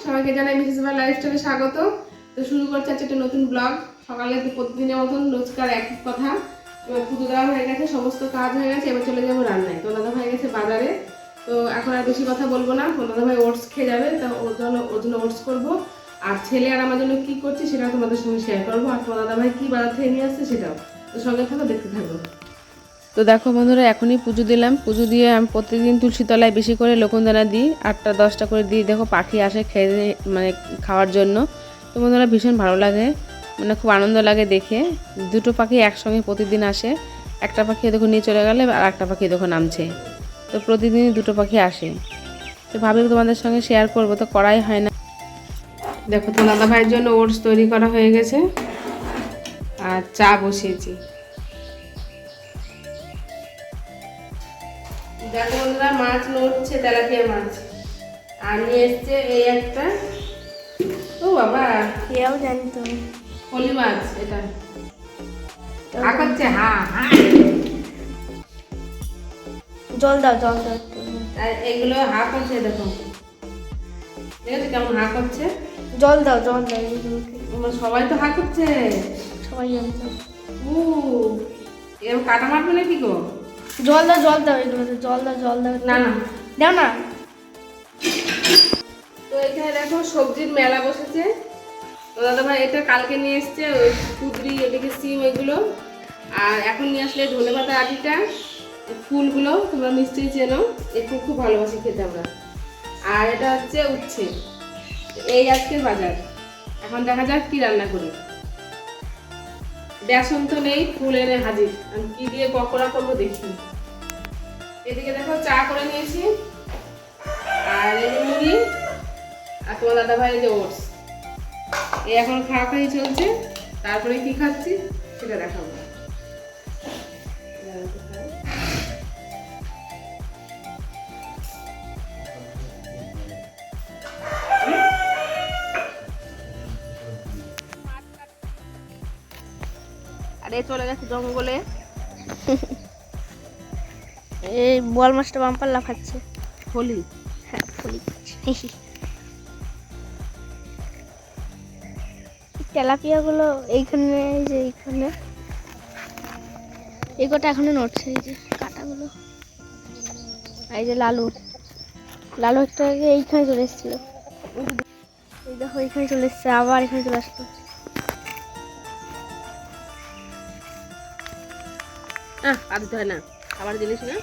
সবাইকে জানাই মিসেস ভাই লাইফস্টাইলে স্বাগত। তো শুরু করছে একটা নতুন ব্লগ। সকালে তো প্রতিদিনের মতন রোজকার একই কথা। পুজো দেওয়া হয়ে গেছে, সমস্ত কাজ হয়ে গেছে, এবার চলে যাবো রান্নায়। তো দাদা ভাই গেছে বাজারে, তো এখন আর বেশি কথা বলবো না। তো দাদা ভাই ওটস খেয়ে যাবে, তা ওর জন্য ওটস করবো। আর ছেলে আর আমার জন্য কি করছি সেটা তোমাদের সঙ্গে শেয়ার করবো। আর তোমার দাদা ভাই কি বাজার থেকে নিয়ে আসছে সেটাও। তো সঙ্গে থাকো, দেখতে থাকবো। তো দেখো বন্ধুরা, এখনই পুজো দিলাম। পুজো দিয়ে আমি প্রত্যেকদিন তুলসী তলায় বেশি করে লকুনদানা দিই, 8টা-10টা করে দিই। দেখো পাখি আসে খেয়ে মানে খাওয়ার জন্য। তো বন্ধুরা ভীষণ ভালো লাগে, মানে খুব আনন্দ লাগে দেখে। দুটো পাখি একসঙ্গে প্রতিদিন আসে। একটা পাখি দেখো নিয়ে চলে গেলে, আর একটা পাখি দেখো নামছে। তো প্রতিদিনই দুটো পাখি আসে। তো ভাবি তোমাদের সঙ্গে শেয়ার করবো, তো করাই হয় না। দেখো তো দাদা ভাইয়ের জন্য ওটস তৈরি করা হয়ে গেছে, আর চা বসিয়েছি। দেখো বন্ধুরা, মাছ নড়ছে, তেলাপিয়া মাছ। আর নিয়ে এসছে এই একটা, ও বাবা এও জানি তো, ফলি মাছ। এটা হা করছে, হা হা। জল দাও জল দাও একটু। আর এগুলো হা করছে, দেখো দেখেছো কেমন হা করছে। জল দাও জল দাও এগুলোকে। তোমরা সবাই তো হা করছে। সবাই জানতো। ও এরকম কাটা মারবে নাকি গো? জল দাও এগুলোতে, জল দাও না না, দাও না। তো এখানে দেখো সবজির মেলা বসেছে। তো দাদা ভাই এটা কালকে নিয়ে এসছে, ওই কুদরি, এদিকে সিম, এগুলো। আর এখন নিয়ে আসলে ধনেপাতা আটিটা, ফুলগুলো তোমরা নিশ্চয়ই চেনো, এই ফুল খুব ভালোবাসি খেতে আমরা। আর এটা হচ্ছে উচ্ছে। এই আজকের বাজার। এখন দেখা যাক কি রান্না করি। বেসন তো নেই, ফুল এনে হাজির। আমি কি দিয়ে পকোড়া করবো দেখি। এদিকে দেখো চা করে নিয়েছি, আর এই যে মুড়ি, আর তোমার দাদা ভাই যে ওটস। এই এখন খাওয়া খাওয়াই চলছে। তারপরে কি খাচ্ছি সেটা দেখাবো। আরে চলে গেছে জঙ্গলে। এই বল মাছটা বাম্পার লাফাচ্ছে। ফলি, হ্যাঁ ফলি খাচ্ছে। তেলাপিয়াগুলো এইখানে, এই যে এইখানে এই কটা এখনো নড়ছে, এই যে কাটাগুলো। এই যে লালু একটু আগে এইখানে চলে এসেছিল, এই দেখো এইখানে চলে এসছে, আবার এখানে চলে আসতো। পা দিতে হয় না, খাবার জিনিস না।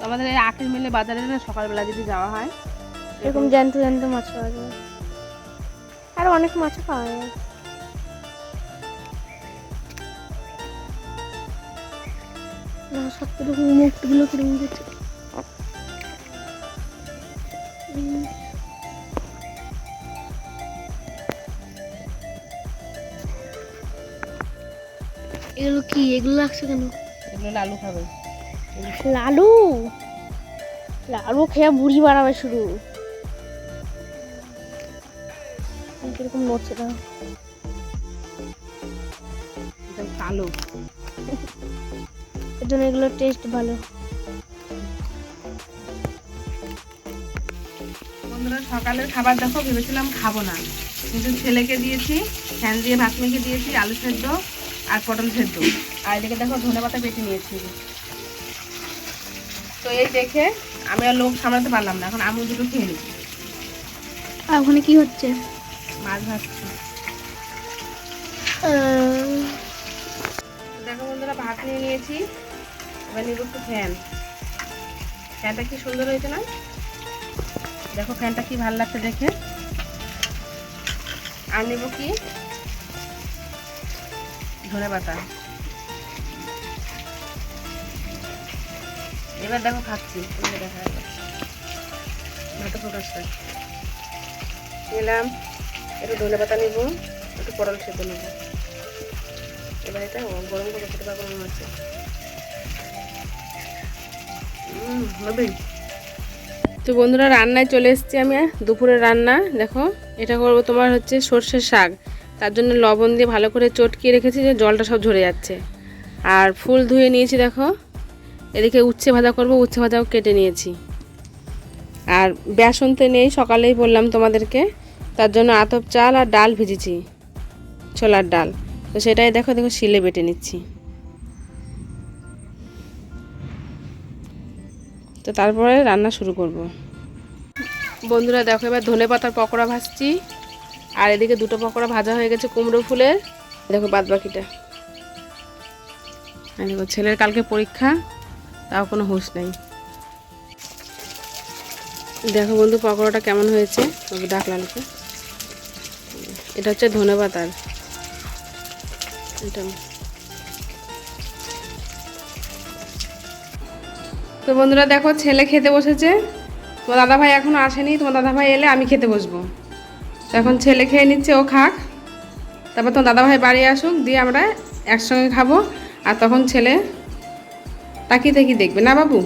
আমাদের এই আখের মিলে বাজারে না সকালবেলা যদি যাওয়া হয়, এরকম জ্যান্ত মাছ পাওয়া যায়, আর অনেক মাছ পাওয়া যায়। সবগুলো মুখগুলো কিরকম করছে। এগুলো কি, এগুলো লাগছে কেন? এগুলো লালু খাবে। লালু খেয়ে বুড়ি বাড়াবে শুরু। কিরকম নড়ছে না, কালো। এর জন্য এগুলোর টেস্ট ভালো। বন্ধুরা সকালের খাবার দেখো, ভেবেছিলাম খাবো না, কিন্তু ছেলেকে দিয়েছি, ফ্যান দিয়ে ভাত মেখে দিয়েছি, আলু সেদ্ধ আর পটল সেদ্ধ। আর এদিকে দেখো ধনেপাতা বেটে নিয়েছি। তো এই দেখে আমি আর লোক সামলাতে পারলাম না, এখন আমি দুটো খেয়ে নিচ্ছি। আর ওখানে কি হচ্ছে? মাছ ভাজছি। দেখো বন্ধুরা ভাত নিয়ে নিয়েছি, এবার নিব একটু ফ্যানটা কি সুন্দর হয়েছে না? দেখো ফ্যানটা কি ভালো লাগছে দেখে। আর নেব কি ধনেপাতা। এবার দেখো খাচ্ছি, দেখা যাবে ভাত প্রকাশটা নিলাম। একটু ধনেপাতা নিব, একটু পটল সেদ্ধ নেব। এবার এটা গরম করে খেতে পারবো মনে হচ্ছে। তো বন্ধুরা রান্নায় চলে এসেছি আমি, দুপুরের রান্না। দেখো এটা করবো তোমার হচ্ছে সর্ষের শাক, তার জন্য লবণ দিয়ে ভালো করে চটকিয়ে রেখেছি যে জলটা সব ঝরে যাচ্ছে। আর ফুল ধুয়ে নিয়েছি দেখো। এদিকে উচ্ছে ভাজা করব, উচ্ছে ভাজাও কেটে নিয়েছি। আর বেসন তো নেই, সকালেই বললাম তোমাদেরকে, তার জন্য আতপ চাল আর ডাল ভেজেছি, ছোলার ডাল। তো সেটাই দেখো শিলে বেটে নিচ্ছি। তো তারপরে রান্না শুরু করব। বন্ধুরা দেখো এবার ধনে পাতার পকোড়া ভাজছি। আর এদিকে দুটো পকোড়া ভাজা হয়ে গেছে কুমড়ো ফুলের। দেখো বাদ বাকিটা। দেখো ছেলের কালকে পরীক্ষা, তাও কোনো হুঁশ নেই। দেখো বন্ধু পকোড়াটা কেমন হয়েছে, ওকে ডাকলা লোকে। এটা হচ্ছে ধনে পাতার, এটা। তো বন্ধুরা দেখো ছেলে খেতে বসেছে। তোমার দাদাভাই এখনও আসেনি, তোমার দাদাভাই এলে আমি খেতে বসবো। তো এখন ছেলে খেয়ে নিচ্ছে, ও খাক, তারপর তোমার দাদাভাই বাড়ি আসুক, দিয়ে আমরা একসঙ্গে খাবো। আর তখন ছেলে তাকিয়ে তাকিয়ে দেখবে, না বাবু?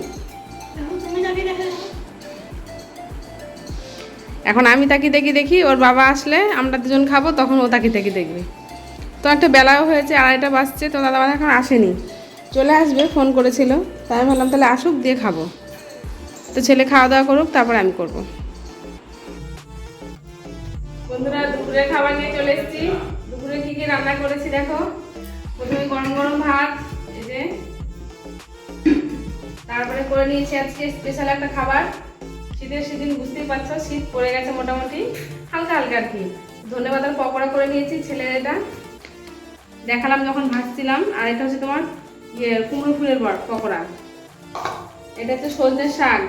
এখন আমি তাকিয়ে তাকিয়ে দেখি, ওর বাবা আসলে আমরা দুজন খাবো, তখন ও তাকিয়ে তাকিয়ে দেখবে। তো একটা বেলাও হয়েছে, 2:30 বাজছে, তো দাদাভাই এখন আসেনি, চলে আসবে, ফোন করেছিল। তাই আমি ভাবলাম তাহলে আসুক, দিয়ে খাবো। তো ছেলে খাওয়া দাওয়া করুক, তারপর আমি করব। বন্ধুরা দুপুরে খাবার নিয়ে চলে এসেছি। দুপুরে কি কি রান্না করেছি দেখো। প্রথমে গরম গরম ভাত, এই যে। তারপরে করে নিয়েছি আজকে স্পেশাল একটা খাবার। শীতের সিজন বুঝতেই পারছো, শীত পড়ে গেছে মোটামুটি, হালকা হালকা আর কি। ধনেপাতার পকোড়া করে নিয়েছি, ছেলের এটা দেখালাম যখন ভাজছিলাম। আর এটা হচ্ছে তোমার কুমড়ো ফুলের পকোড়া। এটা হচ্ছে সজনের শাক,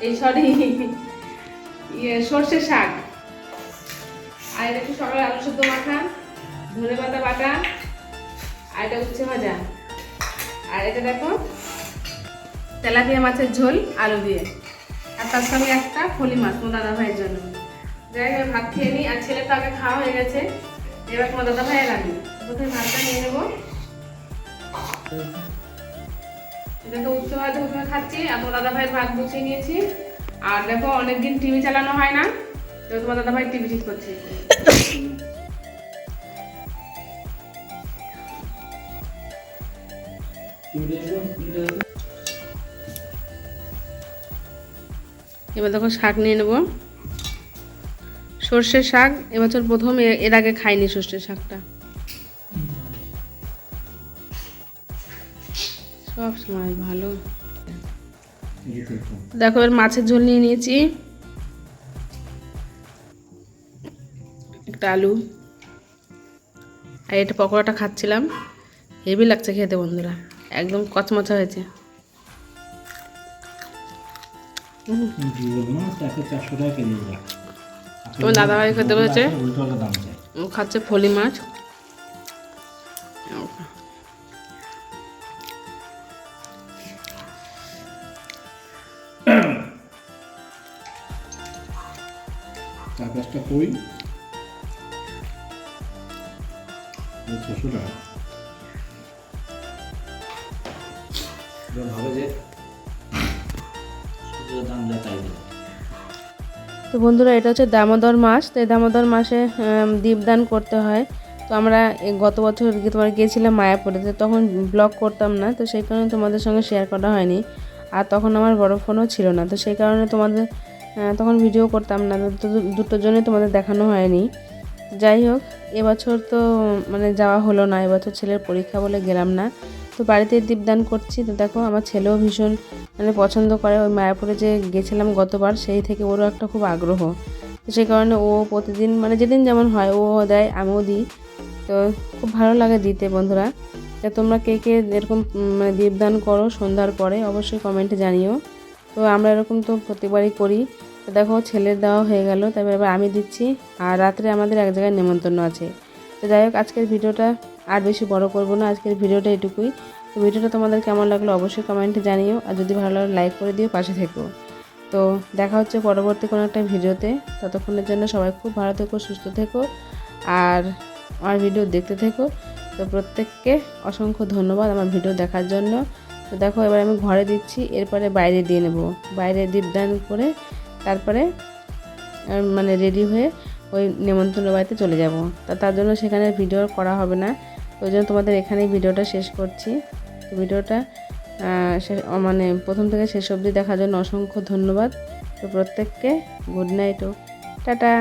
এই সরি সর্ষের শাক। আর এটা একটু সকালে আলু সেদ্ধ মাখা, ধনেপাতা বাটা, আর এটা উচ্ছে ভাজা। আর এটা দেখো তেলাপিয়া মাছের ঝোল আলু দিয়ে। আর তার সঙ্গে একটা ফলি মাছ তোমার দাদা ভাইয়ের জন্য। যাই হোক ভাত খেয়ে নিই। আর ছেলের তো আগে খাওয়া হয়ে গেছে, এবার তোমার দাদা ভাইয়ের আমি প্রথমে ভাতটা নিয়ে নেবো। দেখো উচ্ছে ভাজা প্রথমে খাচ্ছি, আর তোমার দাদা ভাইয়ের ভাত বসিয়ে নিয়েছি। আর দেখো অনেকদিন টিভি চালানো হয় না, তো তোমার দাদা ভাই টিভি ঠিক করছে। এবার দেখো শাক নিয়ে নেব, সর্ষের শাক। এবছর প্রথম, এর আগে খাইনি সর্ষের শাকটা, সব সময় ভালো। দেখো এবার মাছের ঝোল নিয়ে নিয়েছি, একটা আলু। আর এটা পকোড়াটা খাচ্ছিলাম, হেভি লাগছে খেতে বন্ধুরা, একদম কচমচা হয়েছে। তোমার দাদাভাই খেতে বসেছে, ও খাচ্ছে ফলি মাছ। আকাশটা কই ভাবে যে দাম দেখাই দেবে। তো বন্ধুরা এটা হচ্ছে দামোদর মাস। তো এই দামোদর মাসে দীপদান করতে হয়। তো আমরা গত বছর তোমার গিয়েছিলাম মায়াপুরেতে, তখন ব্লগ করতাম না, তো সেই কারণে তোমাদের সঙ্গে শেয়ার করা হয়নি। আর তখন আমার বড় ফোনও ছিল না, তো সেই কারণে তোমাদের তখন ভিডিও করতাম না, তো দুটোর জন্যই তোমাদের দেখানো হয়নি। যাই হোক এবছর তো মানে যাওয়া হলো না, এবছর ছেলের পরীক্ষা বলে গেলাম না। তো বাড়িতে দীপদান করছি। তো দেখো আমার ছেলেও ভীষণ মানে পছন্দ করে, ওই মায়াপুরে যে গেছিলাম গতবার, সেই থেকে ওরও একটা খুব আগ্রহ। তো সেই কারণে ও প্রতিদিন মানে যেদিন যেমন হয় ও দেয়, আমিও দিই। তো খুব ভালো লাগে দিতে বন্ধুরা। তো তোমরা কে কে এরকম মানে দীপদান করো সন্ধ্যার পরে অবশ্যই কমেন্টে জানিও। তো আমরা এরকম তো প্রত্যেকবারই করি। তো দেখো ছেলের দেওয়া হয়ে গেল, তারপর এবার আমি দিচ্ছি। আর রাত্রে আমাদের এক জায়গায় নেমন্তন্ন আছে। তো যাই হোক আজকের ভিডিওটা আর বেশি বড় করব না, আজকের ভিডিওটা এটুকুই। তো ভিডিওটা তোমাদের কেমন লাগলো অবশ্যই কমেন্টে জানিও, আর যদি ভালো লাগে লাইক করে দিও, পাশে থেকো। তো দেখা হচ্ছে পরবর্তী কোনো একটা ভিডিওতে। ততক্ষণের জন্য সবাই খুব ভালো থেকো, সুস্থ থেকো, আর আমার ভিডিও দেখতে থেকো। তো প্রত্যেককে অসংখ্য ধন্যবাদ আমার ভিডিও দেখার জন্য। তো দেখো এবার আমি ঘরে দিচ্ছি, এরপরে বাইরে দিয়ে নেব। বাইরে দীপদান করে তারপরে মানে রেডি হয়ে ওই নেমন্তন্ন বাড়িতে চলে যাব। তার জন্য সেখানে ভিডিও করা হবে না, ওই জন্য তোমাদের এখানেই ভিডিওটা শেষ করছি। তো ভিডিওটা মানে প্রথম থেকে শেষ অবধি দেখার জন্য অসংখ্য ধন্যবাদ। তো প্রত্যেককে গুড নাইট ও টাটা।